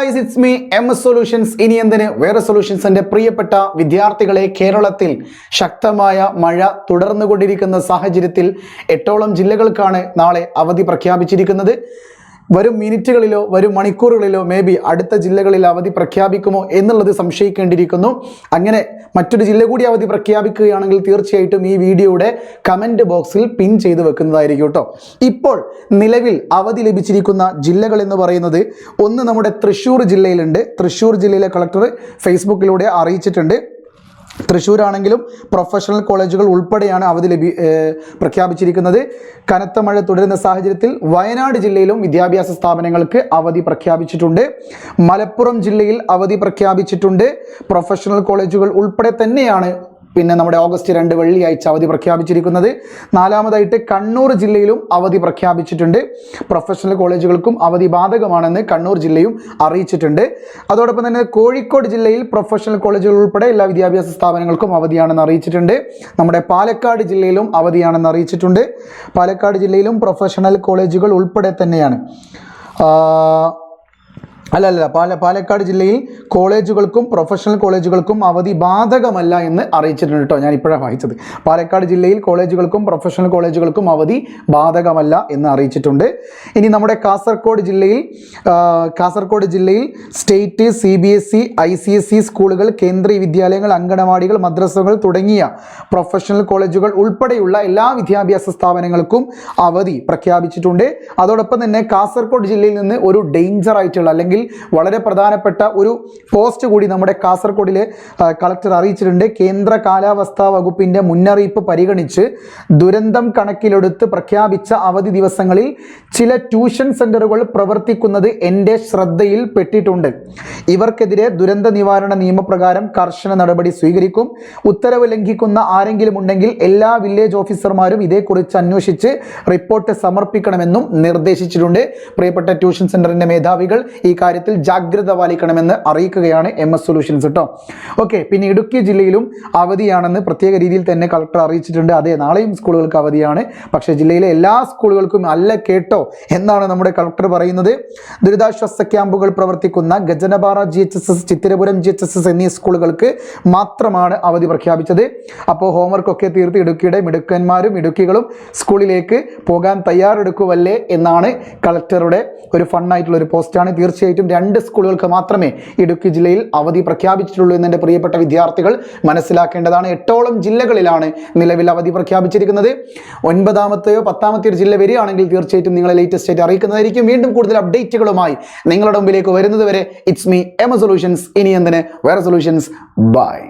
guys, it's me MS Solutions. ഇനി എന്തിന് വേറെ സൊല്യൂഷൻസിന്റെ പ്രിയപ്പെട്ട വിദ്യാർത്ഥികളെ, കേരളത്തിൽ ശക്തമായ മഴ തുടർന്നുകൊണ്ടിരിക്കുന്ന സാഹചര്യത്തിൽ 8ഓളം ജില്ലകൾക്കാണ് നാളെ അവധി പ്രഖ്യാപിച്ചിരിക്കുന്നത്. വരും മിനിറ്റുകളിലോ വരും മണിക്കൂറുകളിലോ അടുത്ത ജില്ലകളിൽ അവധി പ്രഖ്യാപിക്കുമോ എന്നുള്ളത് സംശയിക്കേണ്ടിയിരിക്കുന്നു. അങ്ങനെ മറ്റൊരു ജില്ല കൂടി അവധി പ്രഖ്യാപിക്കുകയാണെങ്കിൽ തീർച്ചയായിട്ടും ഈ വീഡിയോയുടെ കമൻറ്റ് ബോക്സിൽ പിൻ ചെയ്ത് വെക്കുന്നതായിരിക്കും കേട്ടോ. ഇപ്പോൾ നിലവിൽ അവധി ലഭിച്ചിരിക്കുന്ന ജില്ലകൾ എന്ന് പറയുന്നത്, ഒന്ന് നമ്മുടെ തൃശ്ശൂർ ജില്ലയിലുണ്ട്. തൃശ്ശൂർ ജില്ലയിലെ കളക്ടർ ഫേസ്ബുക്കിലൂടെ അറിയിച്ചിട്ടുണ്ട്. തൃശ്ശൂരാണെങ്കിലും പ്രൊഫഷണൽ കോളേജുകൾ ഉൾപ്പെടെയാണ് അവധി പ്രഖ്യാപിച്ചിരിക്കുന്നത്. കനത്ത മഴ തുടരുന്ന സാഹചര്യത്തിൽ വയനാട് ജില്ലയിലും വിദ്യാഭ്യാസ സ്ഥാപനങ്ങൾക്ക് അവധി പ്രഖ്യാപിച്ചിട്ടുണ്ട്. മലപ്പുറം ജില്ലയിൽ അവധി പ്രഖ്യാപിച്ചിട്ടുണ്ട്. പ്രൊഫഷണൽ കോളേജുകൾ ഉൾപ്പെടെ തന്നെയാണ് നമ്മുടെ ഓഗസ്റ്റ് 2 വെള്ളിയാഴ്ച അവധി പ്രഖ്യാപിച്ചിരിക്കുന്നത്. നാലാമതായിട്ട് കണ്ണൂർ ജില്ലയിലും അവധി പ്രഖ്യാപിച്ചിട്ടുണ്ട്. പ്രൊഫഷണൽ കോളേജുകൾക്കും അവധി ബാധകമാണെന്ന് കണ്ണൂർ ജില്ലയും അറിയിച്ചിട്ടുണ്ട്. അതോടൊപ്പം തന്നെ കോഴിക്കോട് ജില്ലയിൽ പ്രൊഫഷണൽ കോളേജുകൾ ഉൾപ്പെടെ എല്ലാ വിദ്യാഭ്യാസ സ്ഥാപനങ്ങൾക്കും അവധിയാണെന്ന് അറിയിച്ചിട്ടുണ്ട്. നമ്മുടെ പാലക്കാട് ജില്ലയിലും അവധിയാണെന്ന് അറിയിച്ചിട്ടുണ്ട്. പാലക്കാട് ജില്ലയിലും പ്രൊഫഷണൽ കോളേജുകൾ ഉൾപ്പെടെ തന്നെയാണ്. പാലക്കാട് ജില്ലയിൽ കോളേജുകൾക്കും പ്രൊഫഷണൽ കോളേജുകൾക്കും അവധി ബാധകമല്ല എന്ന് അറിയിച്ചിട്ടുണ്ട് കേട്ടോ. ഞാൻ ഇപ്പോഴാണ് വായിച്ചത്. പാലക്കാട് ജില്ലയിൽ കോളേജുകൾക്കും പ്രൊഫഷണൽ കോളേജുകൾക്കും അവധി ബാധകമല്ല എന്ന് അറിയിച്ചിട്ടുണ്ട്. ഇനി നമ്മുടെ കാസർഗോഡ് ജില്ലയിൽ സ്റ്റേറ്റ്, CBSE, ICSE സ്കൂളുകൾ, കേന്ദ്രീയ വിദ്യാലയങ്ങൾ, അങ്കണവാടികൾ, മദ്രസകൾ തുടങ്ങിയ പ്രൊഫഷണൽ കോളേജുകൾ ഉൾപ്പെടെയുള്ള എല്ലാ വിദ്യാഭ്യാസ സ്ഥാപനങ്ങൾക്കും അവധി പ്രഖ്യാപിച്ചിട്ടുണ്ട്. അതോടൊപ്പം തന്നെ കാസർഗോഡ് ജില്ലയിൽ നിന്ന് ഒരു ഡേഞ്ചർ ആയിട്ടുള്ള അല്ലെങ്കിൽ വളരെ പ്രധാനപ്പെട്ട ഒരു പോസ്റ്റ് കൂടി നമ്മുടെ കാസർഗോഡിലെ കളക്ടർ അറിയിച്ചിട്ടുണ്ട്. കേന്ദ്ര കാലാവസ്ഥാ വകുപ്പിന്റെ മുന്നറിയിപ്പ് പരിഗണിച്ച് ദുരന്തം കണക്കിലെടുത്ത് പ്രഖ്യാപിച്ച അവധി ദിവസങ്ങളിൽ ചില ട്യൂഷൻ സെന്ററുകൾ പ്രവർത്തിക്കുന്നത് എൻ്റെ ശ്രദ്ധയിൽ പെട്ടിട്ടുണ്ട്. ഇവർക്കെതിരെ ദുരന്ത നിവാരണ നിയമപ്രകാരം കർശന നടപടി സ്വീകരിക്കും. ഉത്തരവ് ലംഘിക്കുന്ന ആരെങ്കിലും ഉണ്ടെങ്കിൽ എല്ലാ വില്ലേജ് ഓഫീസർമാരും ഇതേക്കുറിച്ച് അന്വേഷിച്ച് റിപ്പോർട്ട് സമർപ്പിക്കണമെന്നും നിർദ്ദേശിച്ചിട്ടുണ്ട്. പ്രിയപ്പെട്ട ട്യൂഷൻ സെന്ററിന്റെ മേധാവികൾ ഈ കാര്യത്തിൽ ജാഗ്രത പാലിക്കണമെന്ന് അറിയിക്കുകയാണ് MS സൊല്യൂഷൻസ് കേട്ടോ. ഓക്കെ, പിന്നെ ഇടുക്കി ജില്ലയിലും അവധിയാണെന്ന് പ്രത്യേക രീതിയിൽ തന്നെ കളക്ടർ അറിയിച്ചിട്ടുണ്ട്. അതെ, നാളെയും സ്കൂളുകൾക്ക് അവധിയാണ്. പക്ഷേ ജില്ലയിലെ എല്ലാ സ്കൂളുകൾക്കും അല്ല കേട്ടോ എന്നാണ് നമ്മുടെ കളക്ടർ പറയുന്നത്. ദുരിതാശ്വാസ ക്യാമ്പുകൾ പ്രവർത്തിക്കുന്ന ഗജനപാറ GHSS, ചിത്തിരപുരം GHSS എന്നീ സ്കൂളുകൾക്ക് മാത്രമാണ് അവധി പ്രഖ്യാപിച്ചത്. അപ്പോൾ ഹോംവർക്കൊക്കെ തീർത്ത് ഇടുക്കിയുടെ മിടുക്കന്മാരും ഇടുക്കികളും സ്കൂളിലേക്ക് പോകാൻ തയ്യാറെടുക്കുവല്ലേ എന്നാണ് കളക്ടറുടെ ഒരു ഫണ്ണായിട്ടുള്ള ഒരു പോസ്റ്റാണ്. തീർച്ചയായിട്ടും 2 സ്കൂളുകൾക്ക് മാത്രമേ ഇടുക്കി ജില്ലയിൽ അവധി പ്രഖ്യാപിച്ചിട്ടുള്ളൂ എന്ന് എൻ്റെ പ്രിയപ്പെട്ട വിദ്യാർത്ഥികൾ മനസ്സിലാക്കേണ്ടതാണ്. 8ഓളം ജില്ലകളിലാണ് നിലവിൽ അവധി പ്രഖ്യാപിച്ചിരിക്കുന്നത്. 9ാമത്തെയോ 10ാമത്തെയോ ജില്ല വരികയാണെങ്കിൽ തീർച്ചയായിട്ടും നിങ്ങളെ ലേറ്റസ്റ്റ് ആയിട്ട് അറിയിക്കുന്നതായിരിക്കും. വീണ്ടും കൂടുതൽ അപ്ഡേറ്റുകളുമായി നിങ്ങളുടെ മുമ്പിലേക്ക് വരുന്നത് വരെ ഇറ്റ്സ് മീ MS സൊല്യൂഷൻസ്. ഇനി എന്തിന് വേറെ സൊല്യൂഷൻസ്. ബൈ.